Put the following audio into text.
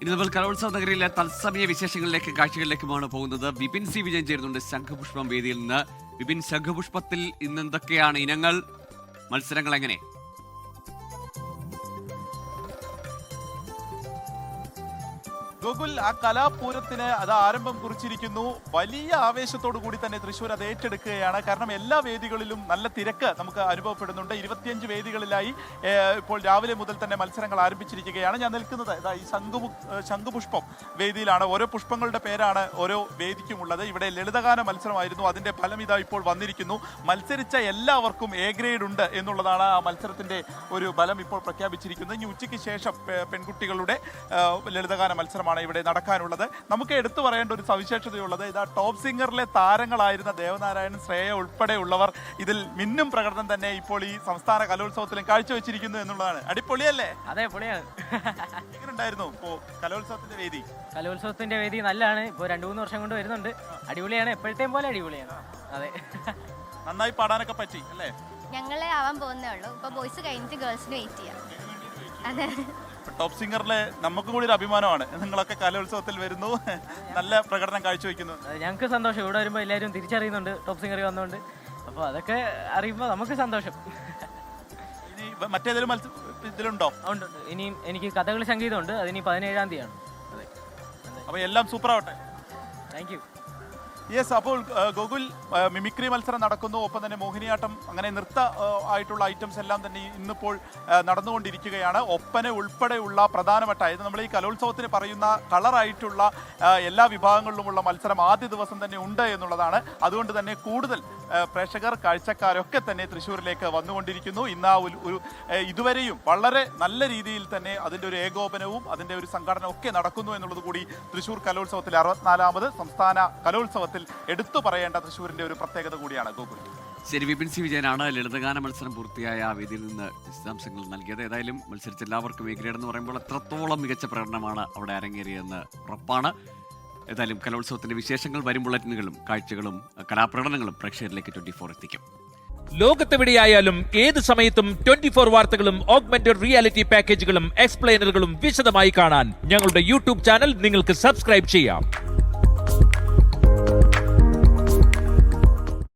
ഇനി നമ്മൾ കലോത്സവ നഗരിയിലെ തത്സമയ വിശേഷങ്ങളിലേക്കും കാഴ്ചകളിലേക്കുമാണ് പോകുന്നത്. വിപിൻ സി വിജയൻ ചേരുന്നുണ്ട് ശംഖുപുഷ്പം വേദിയിൽ നിന്ന്. വിപിൻ, ശംഖുപുഷ്പത്തിൽ ഇന്ന് എന്തൊക്കെയാണ് ഇനങ്ങൾ, മത്സരങ്ങൾ എങ്ങനെ? ഗോകുൽ, ആ കലാപൂരത്തിന് അത് ആരംഭം കുറിച്ചിരിക്കുന്നു. വലിയ ആവേശത്തോടു കൂടി തന്നെ തൃശ്ശൂർ അത് ഏറ്റെടുക്കുകയാണ്. കാരണം എല്ലാ വേദികളിലും നല്ല തിരക്ക് നമുക്ക് അനുഭവപ്പെടുന്നുണ്ട്. 25 വേദികളിലായി ഇപ്പോൾ രാവിലെ മുതൽ തന്നെ മത്സരങ്ങൾ ആരംഭിച്ചിരിക്കുകയാണ്. ഞാൻ നിൽക്കുന്നത് ഈ ശംഖുപുഷ്പം വേദിയിലാണ്. ഓരോ പുഷ്പങ്ങളുടെ പേരാണ് ഓരോ വേദിക്കുമുള്ളത്. ഇവിടെ ലളിതഗാന മത്സരമായിരുന്നു, അതിന്റെ ഫലം ഇതാ ഇപ്പോൾ വന്നിരിക്കുന്നു. മത്സരിച്ച എല്ലാവർക്കും എ ഗ്രേഡ് ഉണ്ട് എന്നുള്ളതാണ് ആ മത്സരത്തിന്റെ ഒരു ഫലം ഇപ്പോൾ പ്രഖ്യാപിച്ചിരിക്കുന്നത്. ഇനി ഉച്ചയ്ക്ക് ശേഷം പെൺകുട്ടികളുടെ ലളിതഗാന മത്സരമാണ് ഇവിടെ നടക്കാനുള്ളത്. നമുക്ക് എടുത്തു പറയേണ്ട ഒരു സവിശേഷതയുള്ളത്, ഇതാ ടോപ്പ് സിംഗറിലെ താരങ്ങളായിരുന്ന ദേവനാരായണൻ, ശ്രേയ ഉൾപ്പെടെയുള്ളവർ ഇതിൽ മിന്നും പ്രകടനം തന്നെ ഇപ്പോൾ ഈ സംസ്ഥാന കലോത്സവത്തിലും കാഴ്ചവെച്ചിരിക്കുന്നു എന്നുള്ളതാണ്. അടിപൊളിയല്ലേ? അതെ, പൊളിയാണ്. എങ്ങനെയുണ്ടായിരുന്നു ഇപ്പോ കലോത്സവത്തിന്റെ വേദി? കലോത്സവത്തിന്റെ വേദി നല്ലതാണ്. ഇപ്പോൾ 2-3 വർഷം കൊണ്ട് വരുന്നുണ്ട്. അടിപൊളിയാണ്, എപ്പോഴത്തെയും പോലെ അടിപൊളിയാണ്. അതെ, നന്നായി പാടാനൊക്കെ പറ്റി അല്ലേ? ഞങ്ങളെ ആവാൻ പോകുന്നേ ഉള്ളൂ. ഇപ്പൊ ബോയ്സ് കഴിഞ്ഞിട്ട് ഗേൾസിന് വെയിറ്റ് ചെയ്യാം. അതെ, ടോപ്പ് സിംഗറിലെ നമുക്ക് കൂടി ഒരു അഭിമാനമാണ്. നിങ്ങളൊക്കെ കലോത്സവത്തിൽ വരുന്നു, നല്ല പ്രകടനം കാഴ്ചവെക്കുന്നു. ഞങ്ങൾക്ക് സന്തോഷം. ഇവിടെ വരുമ്പോൾ എല്ലാവരും തിരിച്ചറിയുന്നുണ്ട് ടോപ്പ് സിംഗറിൽ വന്നുകൊണ്ട്. അപ്പോൾ അതൊക്കെ അറിയുമ്പോൾ നമുക്ക് സന്തോഷം. ഇനി മറ്റേതെങ്കിലും ഇതിലുണ്ടോ? ഉണ്ട്. ഇനിയും എനിക്ക് കഥകളി സംഗീതമുണ്ട്, അതിനി 17-ാം തീയതിയാണ്. അതെ, അപ്പൊ എല്ലാം സൂപ്പർ ആവട്ടെ. Thank you. യെസ്, അപ്പോൾ ഗോകുൽ, മിമിക്രി മത്സരം നടക്കുന്നു, ഒപ്പം തന്നെ മോഹിനിയാട്ടം, അങ്ങനെ നൃത്ത ആയിട്ടുള്ള ഐറ്റംസ് എല്ലാം തന്നെ ഇന്നിപ്പോൾ നടന്നുകൊണ്ടിരിക്കുകയാണ്. ഒപ്പന ഉൾപ്പെടെയുള്ള പ്രധാനപ്പെട്ട, അതായത് നമ്മൾ ഈ കലോത്സവത്തിന് പറയുന്ന കളറായിട്ടുള്ള എല്ലാ വിഭാഗങ്ങളിലുമുള്ള മത്സരം ആദ്യ ദിവസം തന്നെ ഉണ്ട് എന്നുള്ളതാണ്. അതുകൊണ്ട് തന്നെ കൂടുതൽ പ്രേക്ഷകർ, കാഴ്ചക്കാരൊക്കെ തന്നെ തൃശ്ശൂരിലേക്ക് വന്നുകൊണ്ടിരിക്കുന്നു. ഇന്ന് ഒരു ഇതുവരെയും വളരെ നല്ല രീതിയിൽ തന്നെ അതിൻ്റെ ഒരു ഏകോപനവും അതിൻ്റെ ഒരു സംഘടന ഒക്കെ നടക്കുന്നു എന്നുള്ളത് കൂടി തൃശ്ശൂർ കലോത്സവത്തിൽ 64ാമത് സംസ്ഥാന കലോത്സവത്തിൽ എടുത്തു പറയേണ്ട തൃശ്ശൂരിന്റെ ഒരു പ്രത്യേകത കൂടിയാണ്. ഗോകുൽ, ശരി, വിപിൻ സി വിജയനാണ് ലളിതഗാന മത്സരം പൂർത്തിയായ ആ വേദിയിൽ നിന്ന് വിശദാംശങ്ങൾ നൽകിയത്. ഏതായാലും മത്സരിച്ച എല്ലാവർക്കും എ ഗ്രേഡ് എന്ന് പറയുമ്പോൾ എത്രത്തോളം മികച്ച പ്രകടനമാണ് അവിടെ അരങ്ങേറിയതെന്ന് ഉറപ്പാണ്. ഏതായാലും കലോത്സവത്തിന്റെ വിശേഷങ്ങൾ വരും ബുള്ളറ്റിനുകളും കാഴ്ചകളും കലാപ്രകടനങ്ങളും പ്രേക്ഷകരിലേക്ക് 24 എത്തിക്കും. ലോകത്തെവിടെയായാലും ഏത് സമയത്തും 24 വാർത്തകളും ഓഗ്മെന്റഡ് റിയാലിറ്റി പാക്കേജുകളും എക്സ്പ്ലെയിനറുകളും വിശദമായി കാണാൻ ഞങ്ങളുടെ യൂട്യൂബ് ചാനൽ നിങ്ങൾക്ക് സബ്സ്ക്രൈബ് ചെയ്യാം.